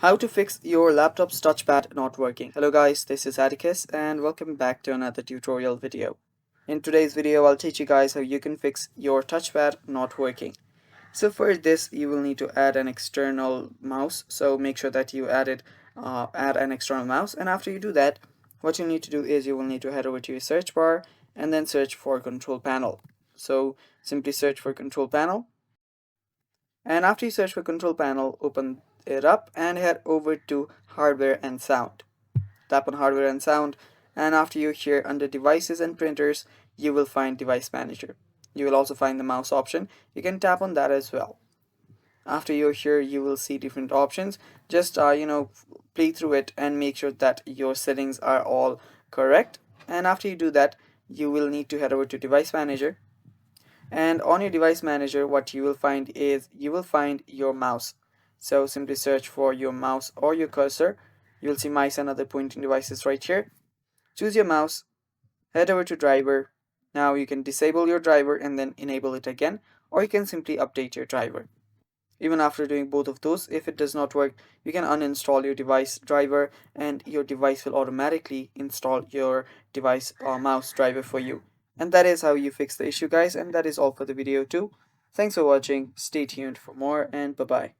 How to fix your laptop's touchpad not working. Hello guys, this is Atticus and welcome back to another tutorial video. In today's video, I'll teach you guys how you can fix your touchpad not working. So for this, you will need to add an external mouse. So make sure that you add an external mouse. And after you do that, what you need to do is you will need to head over to your search bar and then search for control panel. So simply search for control panel. And after you search for control panel, open it up and head over to hardware and sound. Tap on hardware and sound, and after you here under devices and printers, you will find device manager. You will also find the mouse option. You can tap on that as well. After you're here, you will see different options. Just play through it and make sure that your settings are all correct. And after you do that, you will need to head over to device manager, and on your device manager, what you will find is you will find your mouse. So simply search for your mouse or your cursor. You'll see mice and other pointing devices right here. Choose your mouse, head over to driver. Now you can disable your driver and then enable it again, or you can simply update your driver. Even after doing both of those, if it does not work, you can uninstall your device driver and your device will automatically install your device or mouse driver for you. And that is how you fix the issue, guys, and that is all for the video too. Thanks for watching, stay tuned for more, and bye bye.